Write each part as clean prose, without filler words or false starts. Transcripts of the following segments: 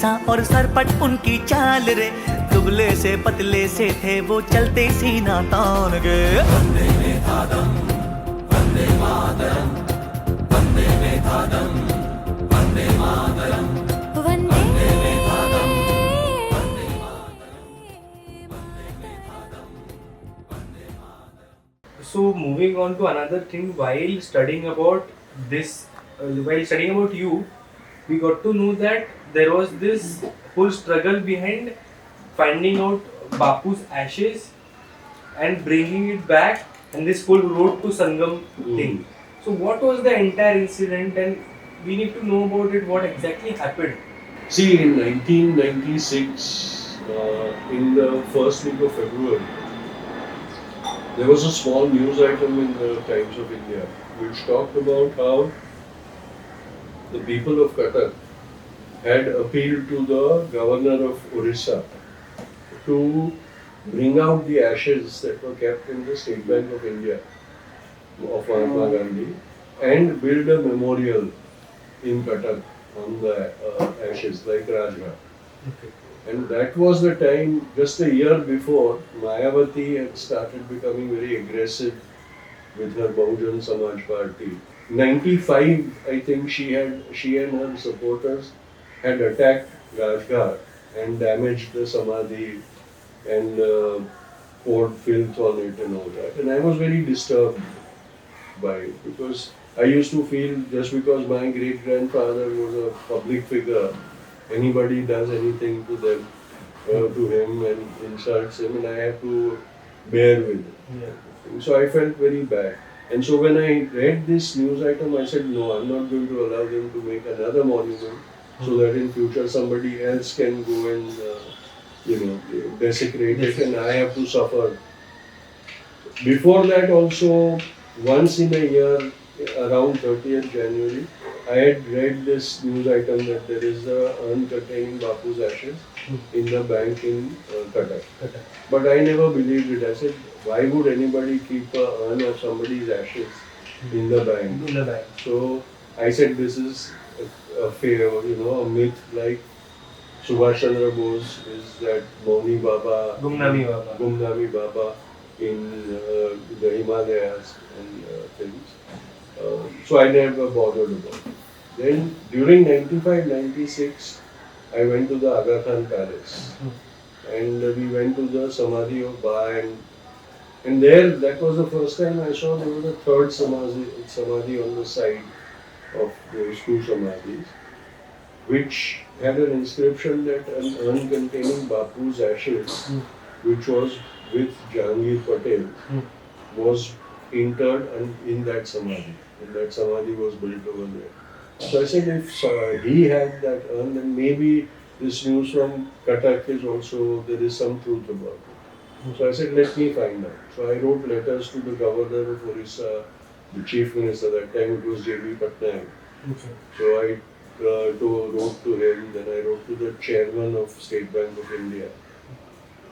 सा और सरपट उनकी चाल रे, दुबले से पतले से थे वो चलते सीना तान गए। Vande Mataram, Vande Mataram, Vande Mataram, Vande Mataram, Vande Mataram, Vande Mataram. So moving on to another thing, while studying about this, while studying about you, we got to know that there was this whole struggle behind finding out Bapu's ashes and bringing it back, and this whole road to Sangam thing. So what was the entire incident, and we need to know about it. What exactly happened? See, in 1996, in the first week of February, there was a small news item in the Times of India which talked about how the people of Qatar had appealed to the governor of Orissa to bring out the ashes that were kept in the State Bank of India of Mahatma Gandhi and build a memorial in Qatar on the ashes like Rajghat. Okay. And that was the time, just a year before, Mayawati had started becoming very aggressive with her Bahujan Samaj Party. 95, I think she and her supporters had attacked Rajghat and damaged the Samadhi and poured filth on it and all that. And I was very disturbed by it because I used to feel just because my great-grandfather was a public figure, anybody does anything to them, to him and insults him, and I have to bear with it. Yeah. So I felt very bad. And so when I read this news item, I said, no, I'm not going to allow them to make another monument so that in future somebody else can go and, desecrate it and I have to suffer. Before that also, once in a year, around 30th January, I had read this news item that there is a urn containing Bapu's ashes in the bank in Cuttack. But I never believed it. I said, why would anybody keep a urn of somebody's ashes in the bank? In the bank. So I said, this is a myth like Subhash Chandra Bose is that Gumnami Baba in the Himalayas and things. So I never bothered about it. Then during 95-96, I went to the Aga Khan Palace and we went to the Samadhi of Ba, and there, that was the first time I saw there was a third Samadhi on the side of those two Samadhis, which had an inscription that an urn containing Bapu's ashes, which was with Jahangir Patel, was interred in that Samadhi. And that Samadhi was built over there. So I said, if he had that urn, then maybe this news from Cuttack is also, there is some truth about it. So I said, let me find out. So I wrote letters to the governor of Orissa, the chief minister, that time it was J.B. Patnaik. So I wrote to him, then I wrote to the chairman of State Bank of India.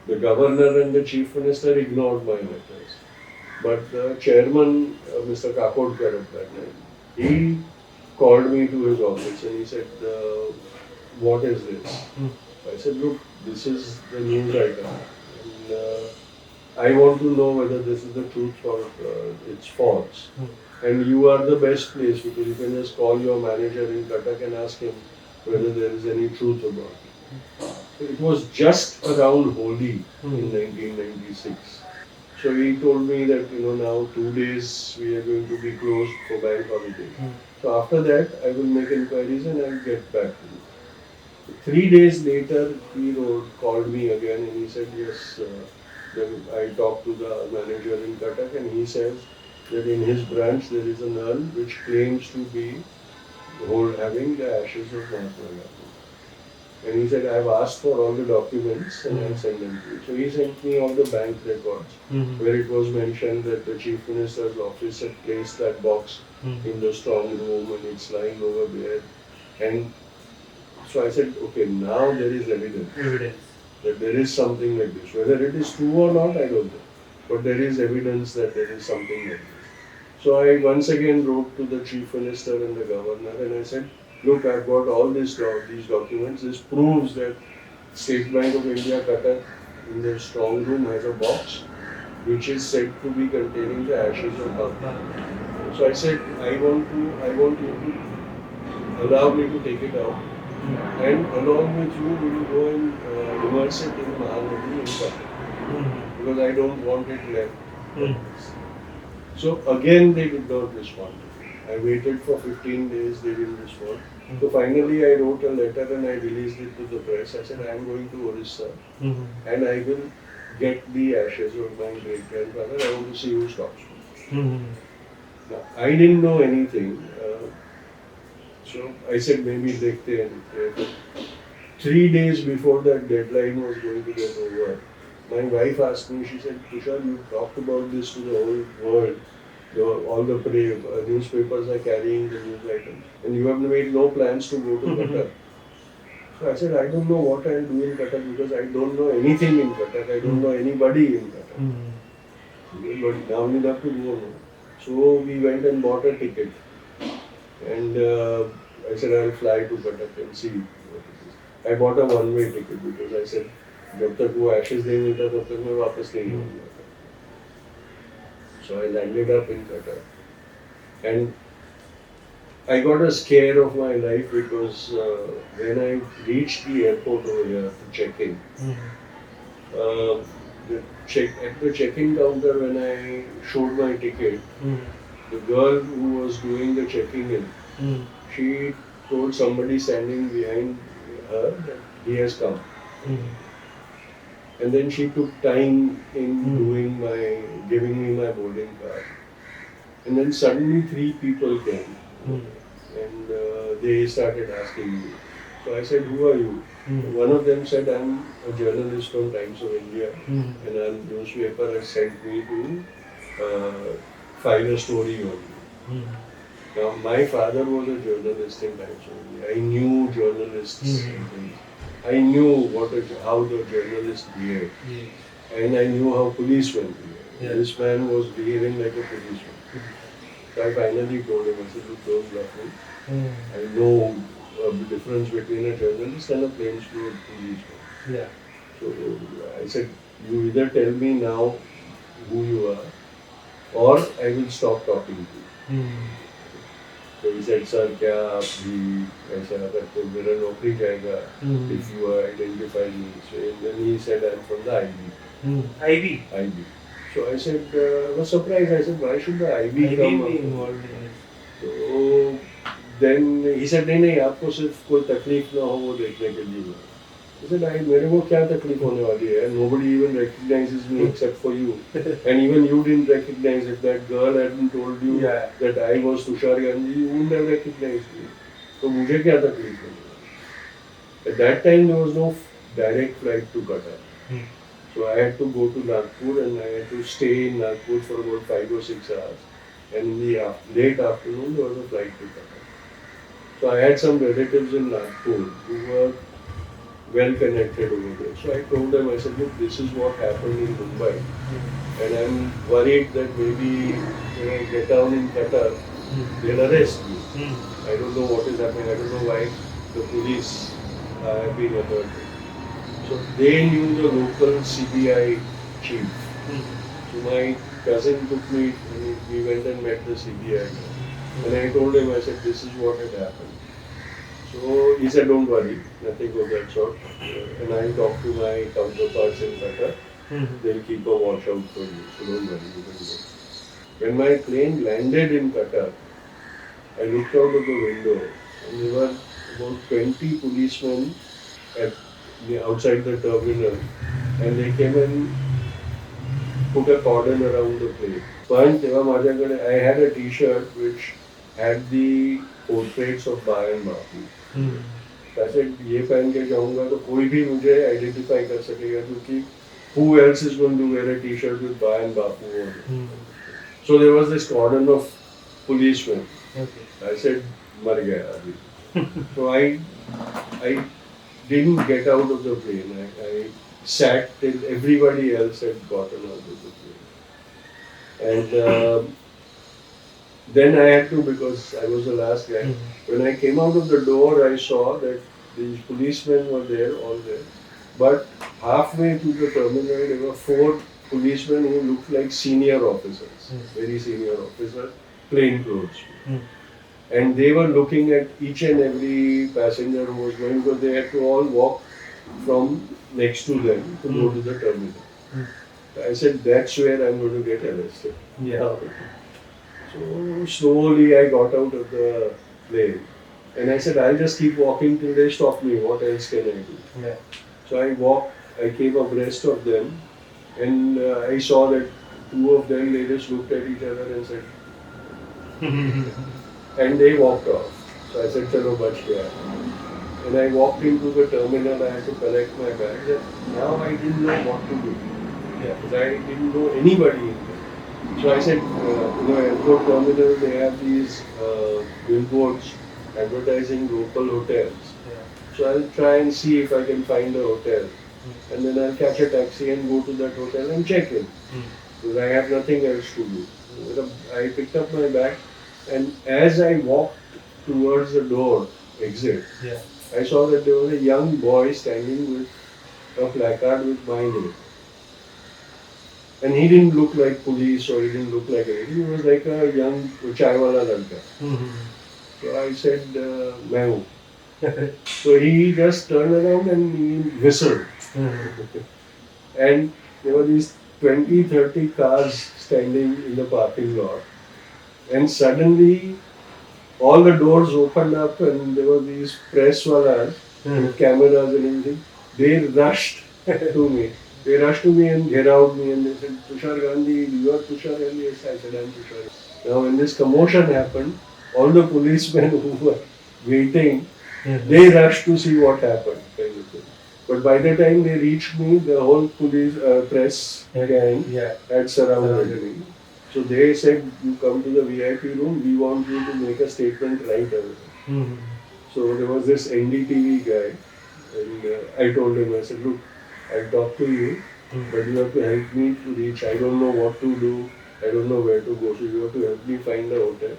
The governor and the chief minister ignored my letters. But the chairman, Mr. Kakodkar at that time, he called me to his office and he said, what is this? I said, look, this is the news item. And I want to know whether this is the truth or it's false. And you are the best place because you can just call your manager in Cuttack and ask him whether there is any truth about it. So it was just around Holi in 1996. So he told me that, now 2 days we are going to be closed for bank holiday. So after that, I will make inquiries and I will get back to you. 3 days later, he called me again and he said, yes, then I talked to the manager in Cuttack and he says that in his branch there is an urn which claims to be having the ashes of Mahatma Gandhi. And he said, I have asked for all the documents and I have sent them to you. So he sent me all the bank records where it was mentioned that the chief minister's office had placed that box in the strong room and it's lying over there. And so I said, okay, now there is evidence that there is something like this. Whether it is true or not, I don't know. But there is evidence that there is something like this. So I once again wrote to the chief minister and the governor and I said, look, I've got all these documents. This proves that State Bank of India, Qatar, in their strong room has a box which is said to be containing the ashes of Mahatma. So I said, I want you to allow me to take it out, and along with you, we will go and immerse it in Mahanadi in Qatar, because I don't want it left. So again, they did not respond. I waited for 15 days, they didn't respond. So finally, I wrote a letter and I released it to the press. I said, I am going to Orissa and I will get the ashes of my great grandfather. I want to see who stops me. Now, I didn't know anything. So I said, maybe dekhte hain. 3 days before that deadline was going to get over, my wife asked me, she said, Tushar, you talked about this to the whole world. All the newspapers are carrying the news items, and you have made no plans to go to Qatar. So I said, I don't know what I'll do in Qatar because I don't know anything in Qatar. I don't know anybody in Qatar. But now you have to go. No? So we went and bought a ticket. And I said, I'll fly to Qatar and see what it is. I bought a one-way ticket because I said, जब तक वो ashes नहीं मिलता तब तक मैं वापस नहीं आऊँगा. So I landed up in Qatar. And I got a scare of my life because when I reached the airport over here to check in, at the check-in counter when I showed my ticket, the girl who was doing the checking in, she told somebody standing behind her that he has come. And then she took time in giving me my boarding card. And then suddenly 3 people came and they started asking me. So I said, who are you? One of them said, I'm a journalist from Times of India and our newspaper has sent me to file a story on you. Now, my father was a journalist in Times of India. I knew journalists and things. I knew how the journalists behaved. And I knew how policemen behaved. This man was behaving like a policeman. So I finally told him, I said, look, don't bluff me. I know the difference between a journalist and a plainclothes policeman. So I said, you either tell me now who you are, or I will stop talking to you. So he said, sir, क्या आप भी ऐसा करते मेरा नौकरी जाएगा if you identify me. So then he said, I'm from the IB. IB? IB. So I said, I was surprised. I said, why should the IB come be involved in it? So then he said, नहीं आपको सिर्फ कोई तकलीफ ना हो वो देखने के लिए. I said, मेरे को क्या तकलीफ होने वाली है? Nobody even recognizes me except for you. And even you didn't recognize. If that girl hadn't told you that I was Tushar Gandhi, you wouldn't have recognized me. So मुझे क्या तकलीफ होने वाली? At that time there was no direct flight to Qatar. So I had to go to Nagpur and I had to stay in Nagpur for about 5 or 6 hours. And in the late afternoon there was a flight to Qatar. So I had some relatives in Nagpur who were well connected over there. So I told them, I said, look, this is what happened in Mumbai. And I'm worried that maybe when I get down in Qatar, they'll arrest me. I don't know what is happening. I don't know why the police have been alerted. So they knew the local CBI chief. So my cousin took me, we went and met the CBI. And I told him, I said, this is what had happened. So he said, don't worry, nothing of that sort. And I talked to my counterparts in Qatar. They'll keep a watch out for you. So don't worry, you can go. When my plane landed in Qatar, I looked out of the window and there were about 20 policemen outside the terminal. And they came and put a cordon around the plane. I had a t-shirt which had the portraits of Ba and Bapu. I said, ये पहन के जाऊंगा तो कोई भी मुझे identify कर सकेगा क्योंकि who else is going to wear a t-shirt with Ba and Bapu on it? So there was this cordon of policemen. I said, मर गया अभी. So I didn't get out of the plane. I sat till everybody else had gotten out of the plane. And Then I had to, because I was the last guy. When I came out of the door, I saw that these policemen were there, all there. But halfway to the terminal, there were four policemen who looked like senior officers, very senior officers, plain clothes. And they were looking at each and every passenger who was going, because they had to all walk from next to them to go to the terminal. I said, that's where I'm going to get arrested. Yeah. So slowly I got out of the plane. And I said, I'll just keep walking till they stop me. What else can I do? Yeah. So I walked, I came abreast of them, and I saw that two of them, they just looked at each other and said, and they walked off. So I said, chalo bach gaya. And I walked into the terminal, I had to collect my bags, and now I didn't know what to do. Yeah. Because I didn't know anybody in there. So I said, airport terminal, they have these billboards advertising local hotels. Yeah. So I'll try and see if I can find a hotel. And then I'll catch a taxi and go to that hotel and check in. Because I have nothing else to do. So I picked up my bag, and as I walked towards the door, exit, Yeah. I saw that there was a young boy standing with a placard with my name. And he didn't look like police, or he didn't look like anything. He was like a young chai wala ladka. So I said, "Main hu." So he just turned around and he whistled. And there were these 20, 30 cars standing in the parking lot. And suddenly all the doors opened up and there were these press walas with cameras and everything. They rushed to me. They rushed to me and gherawed me and they said, Tushar Gandhi, you are Tushar Gandhi? Yes, I said, I'm Tushar. Now when this commotion happened, all the policemen who were waiting, they rushed to see what happened. Kind of thing. But by the time they reached me, the whole police press gang had surrounded me. So they said, you come to the VIP room, we want you to make a statement right away. So there was this NDTV guy, and I told him, I said, look, I'll talk to you, but you have to help me to reach. I don't know what to do, I don't know where to go, so you have to help me find a hotel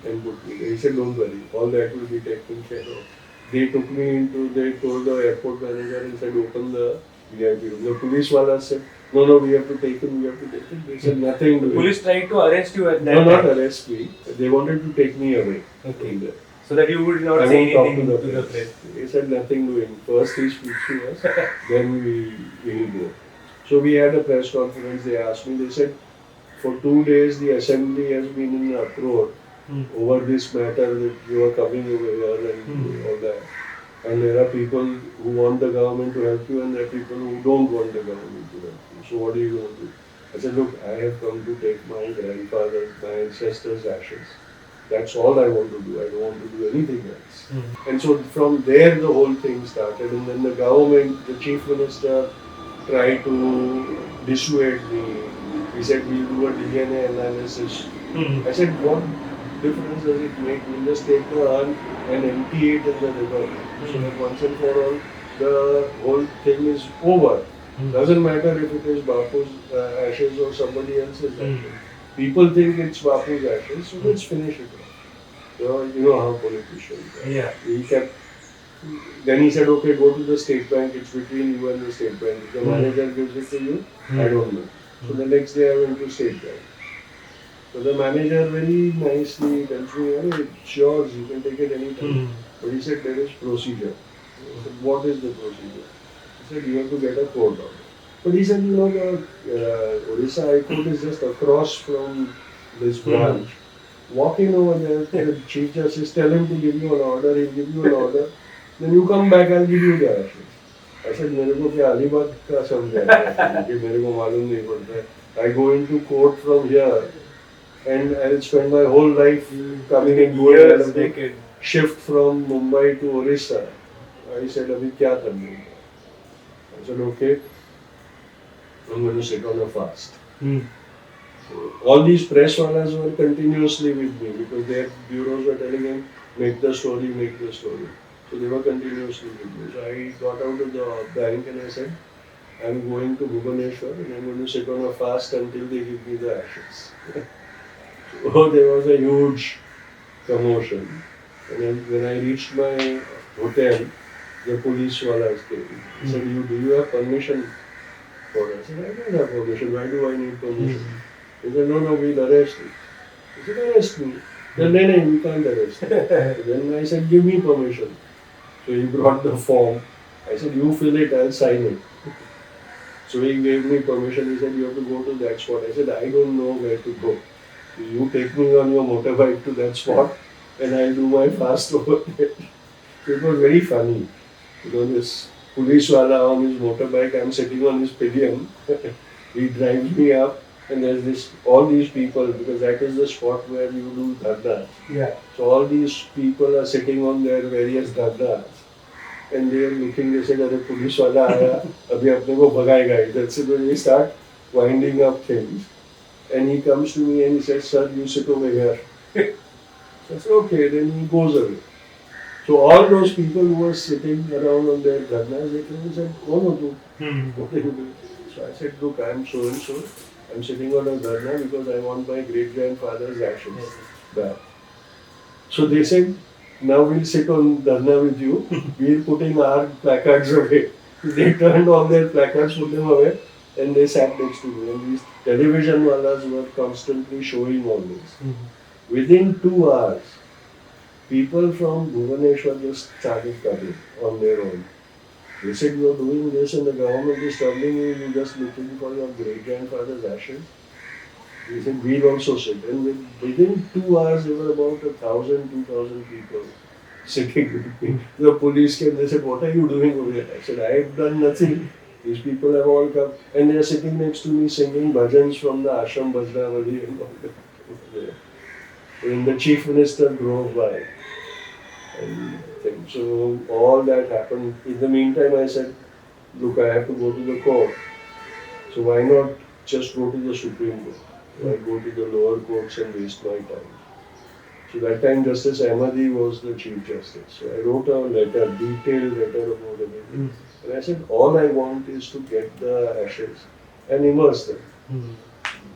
and put me there. He said, don't worry, all that will be taken care of. They took me into, they told the airport manager and said, open the VIP room. The police wala said, no, we have to take him, we have to take him. They said, nothing doing. Police tried to arrest you at that No, time. not arrest me. They wanted to take me away. Okay. So that you would not I say won't anything talk to the press. They said nothing doing. First he speaks to us, then we will go. So we had a press conference, they asked me, they said, for 2 days the assembly has been in uproar over this matter that you are coming over here and all that. And there are people who want the government to help you and there are people who don't want the government to help you. So what are you going to do? I said, look, I have come to take my grandfather's, my ancestors' ashes. That's all I want to do. I don't want to do anything else. And so from there the whole thing started. And then the government, the chief minister tried to dissuade me. He said, we'll do a DNA analysis. I said, what difference does it make? We'll just take the urn and empty it in the river. So that once and for all, the whole thing is over. Doesn't matter if it is Bapu's ashes or somebody else's ashes. People think it's Bapu's ashes, so let's finish it off. So, you know how politicians are. Yeah. He kept. Then he said, okay, go to the state bank, it's between you and the state bank. If the manager gives it to you, I don't know. So the next day I went to state bank. So the manager very nicely tells me, oh, it's yours, you can take it anytime. But he said, there is procedure. I said, what is the procedure? He said, you have to get a court order. But he said, you know, the Odisha High Court is just across from this branch. Walk in over there, the Chief Justice, tell him to give you an order, he'll give you an order. Then you come back, I'll give you the ashes. I said, मेरे को क्या अलीबाग का समझाया कि मेरे को मालूम नहीं पड़ता है. I go into court from here and I'll spend my whole life coming and going and shift from Mumbai to Orissa. I said, अभी क्या करने? I said, okay, I'm going to sit on a fast. All these press walas were continuously with me because their bureaus were telling him, make the story, make the story. So they were continuously with me. So I got out of the bank and I said, I'm going to Bhubaneswar and I'm going to sit on a fast until they give me the ashes. So there was a huge commotion. And then when I reached my hotel, the police walas came. He said, do you have permission for us? I said, I don't have permission. Why do I need permission? He said, no, we'll arrest you. He said, arrest me. Then, no, we can't arrest you. Then I said, give me permission. So he brought the form. I said, you fill it, I'll sign it. So he gave me permission. He said, you have to go to that spot. I said, I don't know where to go. So you take me on your motorbike to that spot and I'll do my fast over there. So it was very funny. This police wala on his motorbike, I'm sitting on his pillion. He drives me up and there's all these people, because that is the spot where you do dharna. Yeah. So all these people are sitting on their various dharnas. And they are looking, they said, "Arey police wala aaya, abhi apne ko bhagayega." That's it. When we start winding up things, and he comes to me and he says, "Sir, you sit over here." I said, "Okay." Then he goes away. So all those people who were sitting around on their dharnas, they came and said, "Oh no, what are you doing?" So I said, "Look, I'm so and so. I'm sitting on a dharna because I want my great grandfather's ashes back." So they said, "Now we'll sit on dharna with you. We're putting our placards away." They turned all their placards, put them away, and they sat next to me. And these television walas were constantly showing all this. Within 2 hours, people from Bhubaneswar just started coming on their own. They said, "You are doing this and the government is troubling you, you're just looking for your great grandfather's ashes." They said, "We'll also sit." And within 2 hours, there were about 1,000, 2,000 people sitting with me. The police came, they said, "What are you doing over here?" I said, "I've done nothing. These people have all come." And they're sitting next to me singing bhajans from the ashram Bajravali and all that. When the chief minister drove by. And so all that happened. In the meantime, I said, "Look, I have to go to the court. So why not just go to the Supreme Court? I go to the lower courts and waste my time." So that time Justice Ahmadi was the Chief Justice. So I wrote a letter, detailed letter about everything. And I said, all I want is to get the ashes and immerse them.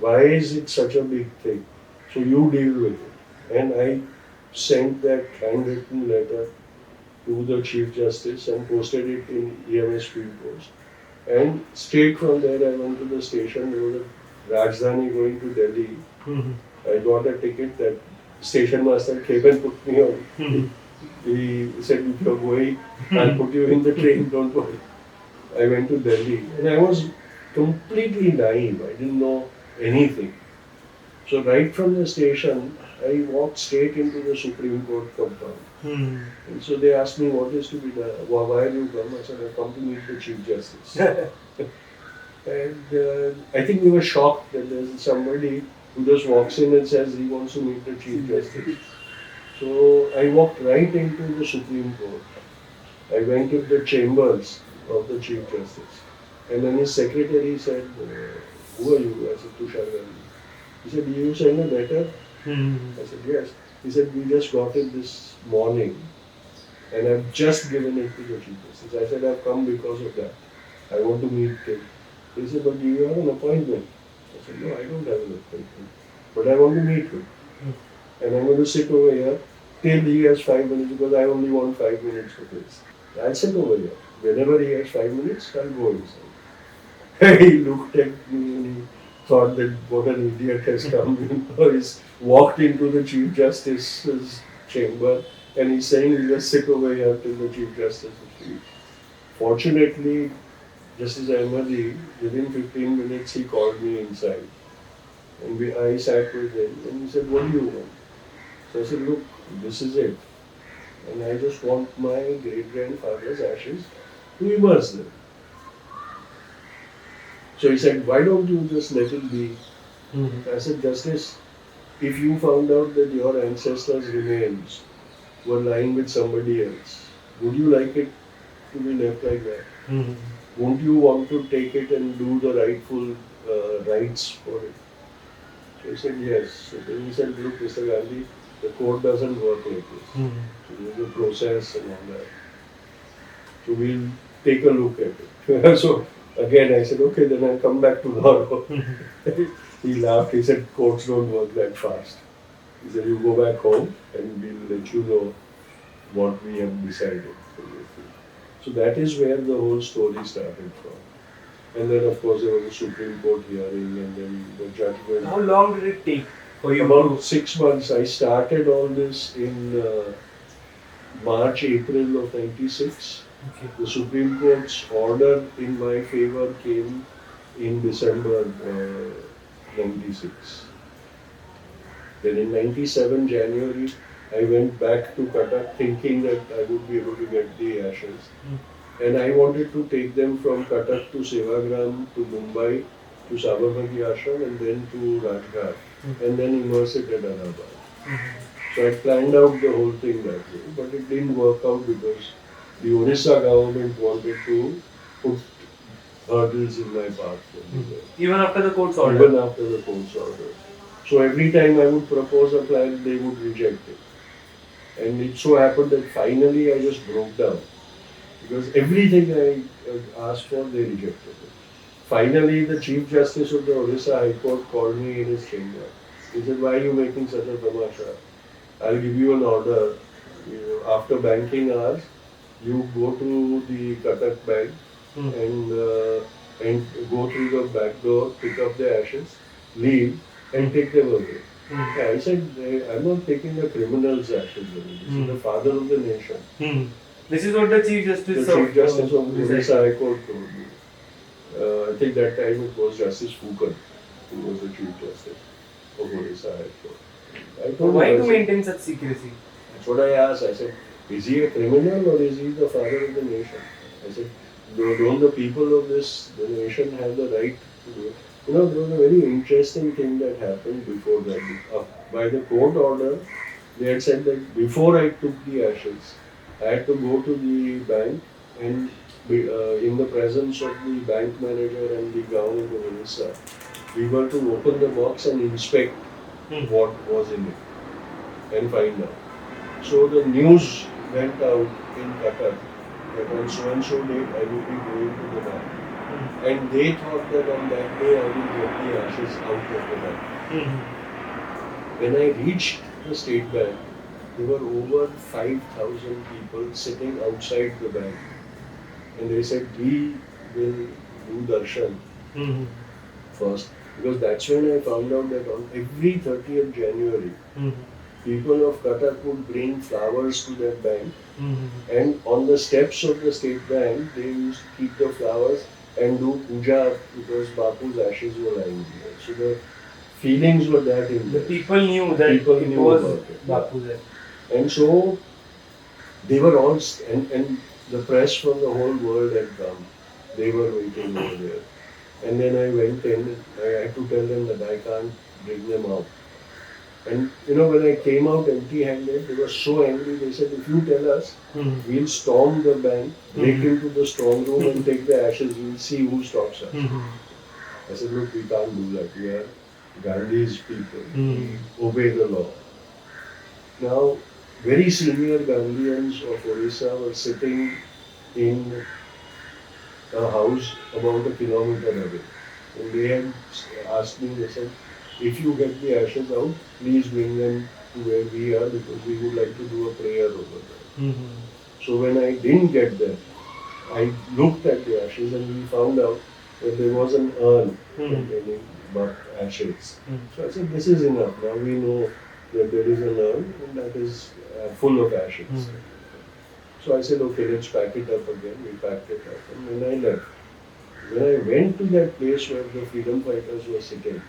Why is it such a big thing? So you deal with it. And I sent that handwritten letter to the Chief Justice and posted it in EMS Speed Post. And straight from there I went to the station. There was a Rajdhani going to Delhi. I got a ticket. That station master came and put me on. He said, "If you're going, I'll put you in the train, don't worry." I went to Delhi and I was completely naive. I didn't know anything. So right from the station, I walked straight into the Supreme Court compound. And so they asked me, "What is to be done? Why have you come?" I said, "I've come to meet the Chief Justice." And I think we were shocked that there's somebody who just walks in and says he wants to meet the Chief Justice. So I walked right into the Supreme Court. I went to the chambers of the Chief Justice. And then his secretary said, "Who are you?" I said, "Tushar Gandhi." He said, "Do you send a letter?" I said, "Yes." He said, "We just got it this morning and I've just given it to the Chief Justice." I said, "I've come because of that. I want to meet him." He said, "But do you have an appointment?" I said, "No, I don't have an appointment. But I want to meet him. And I'm going to sit over here till he has 5 minutes because I only want 5 minutes of this." I'll sit over here. Whenever he has 5 minutes, I'll go inside. He looked at me and he thought that what an idiot has come in. He's walked into the Chief Justice's chamber and he's saying, "You just sit over here till the Chief Justice speaks." Fortunately, Justice Ahmadi, within 15 minutes, he called me inside. And I sat with him and he said, "What do you want?" So I said, "Look, this is it. And I just want my great-grandfather's ashes to immerse them." So he said, "Why don't you just let it be?" I said, "Justice, if you found out that your ancestors' remains were lying with somebody else, would you like it to be left like that? Won't you want to take it and do the rightful rights for it?" So he said, "Yes." So then he said, "Look, Mr. Gandhi, the court doesn't work like this. So there's a process and all that. So we'll take a look at it." So again I said, "Okay, then I'll come back tomorrow." He laughed. He said, "Courts don't work that fast." He said, you go back home and we'll let you know what we have decided. So that is where the whole story started from. And then of course there was a Supreme Court hearing and then the judgment. How long did it take for you About to... 6 months. I started all this in March, April of 96. Okay. The Supreme Court's order in my favor came in December 96. Then in 97 January, I went back to Cuttack thinking that I would be able to get the ashes. And I wanted to take them from Cuttack to Sevagram to Mumbai to Sabarmati Ashram and then to Rajghat and then immerse it at Allahabad. So I planned out the whole thing that way, but it didn't work out because the Orissa government wanted to put hurdles in my path. Even after the court's order? Even after the court's order. So every time I would propose a plan, they would reject it. And it so happened that finally I just broke down. Because everything I asked for, they rejected it. Finally, the Chief Justice of the Orissa High Court called me in his chamber. He said, why are you making such a tamasha? I'll give you an order. After banking hours, you go to the Cuttack bank and go through the back door, pick up the ashes, leave and take them away. Yeah, I said, I'm not taking the criminal's ashes away. This is the father of the nation. This is what the Chief Justice The Chief Justice of the Orissa High Court told me. I think that time it was Justice Fukan who was the Chief Justice of Orissa High Court. I told Why him, to maintain such secrecy? that's what I asked. I said, is he a criminal or is he the father of the nation? I said, don't the people of the nation have the right to do it? There was a very interesting thing that happened before that. By the court order, they had said that before I took the ashes, I had to go to the bank and in the presence of the bank manager and the governor of Orissa, we were to open the box and inspect what was in it and find out. So the news went out in Qatar that on so and so date I will be going to the bank. And they thought that on that day I will get the ashes out of the bank. When I reached the state bank, there were over 5,000 people sitting outside the bank. And they said, we will do darshan first. Because that's when I found out that on every 30th January, people of Cuttack would bring flowers to that bank. And on the steps of the state bank, they used to keep the flowers and do puja because Bapu's ashes were lying there. So the feelings were that in there. The people knew that People it knew was about it. Bapu's ashes. And so they were all, and the press from the whole world had come. They were waiting over there. And then I went in, I had to tell them that I can't bring them out. And when I came out empty-handed, they were so angry. They said, if you tell us, we'll storm the bank, break into the strong room and take the ashes. We'll see who stops us. I said, look, we can't do that. We are Gandhi's people. We obey the law. Now, very senior Gandhians of Orissa were sitting in a house about a kilometer away. And they had asked me, they said, if you get the ashes out, please bring them to where we are because we would like to do a prayer over there. So when I didn't get them, I looked at the ashes and we found out that there was an urn containing ashes. So I said, this is enough. Now we know that there is an urn and that is full of ashes. So I said, okay, let's pack it up again. We packed it up and then I left. When I went to that place where the freedom fighters were sitting,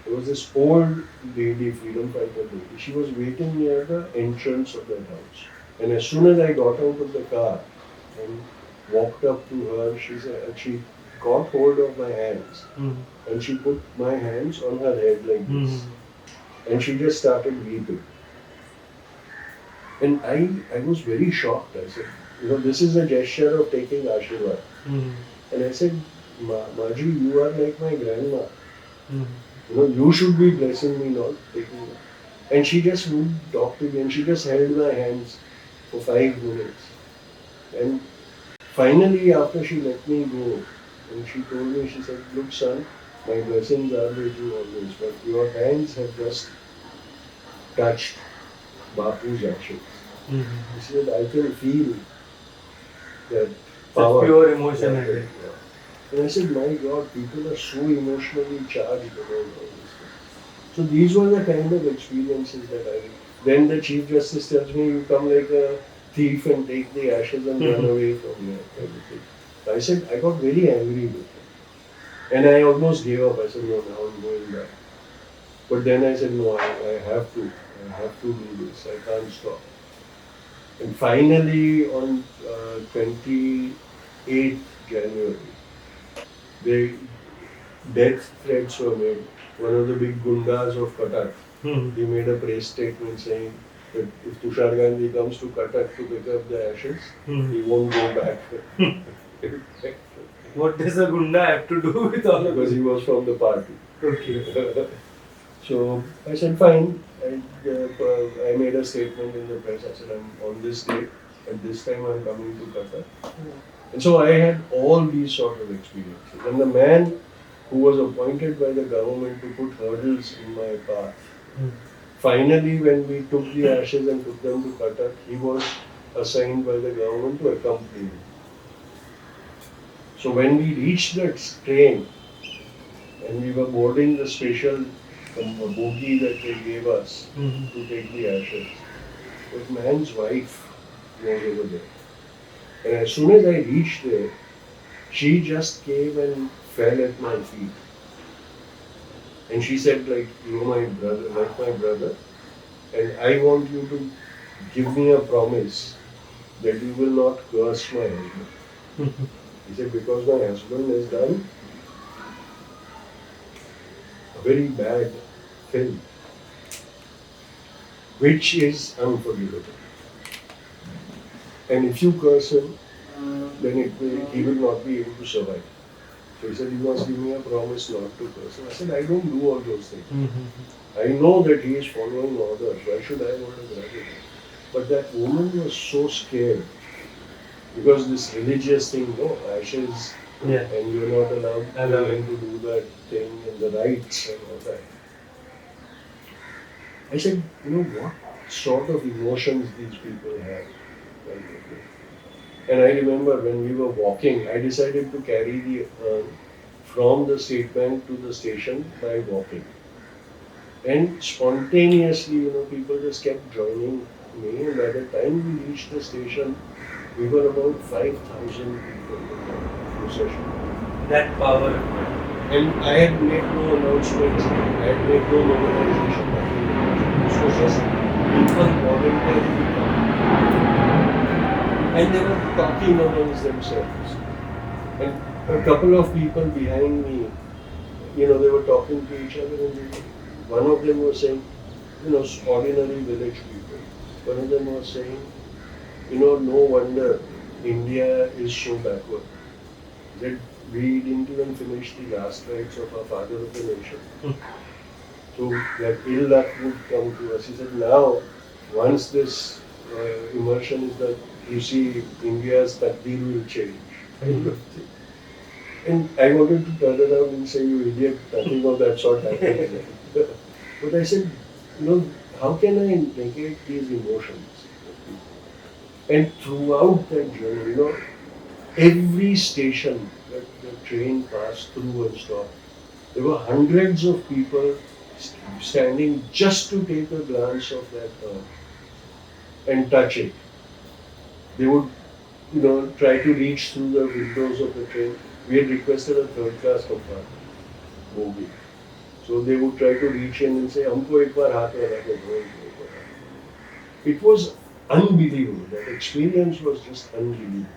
there was this old lady, freedom fighter lady. She was waiting near the entrance of that house. And as soon as I got out of the car and walked up to her, she got hold of my hands and she put my hands on her head like this. And she just started weeping. And I was very shocked. I said, this is a gesture of taking Ashirwad. And I said, Maji, you are like my grandma. You should be blessing me, not taking me. And she just wouldn't talk to me and she just held my hands for 5 minutes. And finally, after she let me go, and she told me, she said, look son, my blessings are with you always, but your hands have just touched Bapu's ashes. Mhm. He said, I can feel that Such power. pure emotion Yeah, in it. yeah. And I said, my God, people are so emotionally charged about all this stuff. So these were the kind of experiences that I. Then the Chief Justice tells me, you come like a thief and take the ashes and run away from here. Everything. I said, I got very angry with him. And I almost gave up. I said, no, now I'm going back. But then I said, no, I have to. I have to do this. I can't stop. And finally, on 28th January, the death threats were made. One of the big gundas of Cuttack, Mhm. he made a press statement saying that if Tushar Gandhi comes to Cuttack to pick up the ashes, he won't go back. What does a gunda have to do with all of Because this? he was from the party. Okay. So I said, fine. I made a statement in the press. I said, I'm on this date. At this time, I'm coming to Qatar. And so I had all these sort of experiences. And the man who was appointed by the government to put hurdles in my path, finally, when we took the ashes and took them to Qatar, he was assigned by the government to accompany me. So when we reached that train and we were boarding the special bogie that they gave us to take the ashes, that man's wife was over there. And as soon as I reached there, she just came and fell at my feet. And she said, like, you're my brother, like my brother, and I want you to give me a promise that you will not curse my husband. He said, because my husband has done a very bad thing, which is unforgivable. And if you curse him, then he will not be able to survive. So he said, you must give me a promise not to curse him. I said, I don't do all those things. I know that he is following orders. Why should I hold a grudge against him? But that woman was so scared because this religious thing, no, ashes, Yeah. and you're not allowed Allowed. to do that thing and the rites and all that. I said, you know what sort of emotions these people have. And I remember when we were walking, I decided to carry the urn from the state bank to the station by walking. And spontaneously, people just kept joining me. And by the time we reached the station, we were about 5,000 people in the procession. That power. And I had made no announcements, I had made no mobilization, nothing. This was just people voluntarily coming. And they were talking amongst themselves. And a couple of people behind me, they were talking to each other, and one of them was saying, ordinary village people. One of them was saying, no wonder India is so backward. That we didn't even finish the last rites of our father of the nation. So that ill luck would come to us. He said, now, once this immersion is done, you see India's takdir will change. And I wanted to turn around and say, you idiot, nothing of that sort happened. But I said, how can I negate these emotions? And throughout that journey, every station that the train passed through and stopped, there were hundreds of people standing just to take a glance of that and touch it. They would, try to reach through the windows of the train. We had requested a third class compartment, bogie. So they would try to reach in and say, "हमको एक बार हाथ लगा के दो, हमको एक बार हाथ." It was unbelievable. That experience was just unbelievable.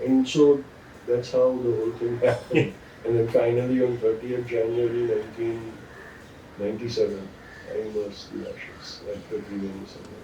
And so that's how the whole thing happened. And then finally on 30th January 1997, I immersed the ashes at the Triveni Saga.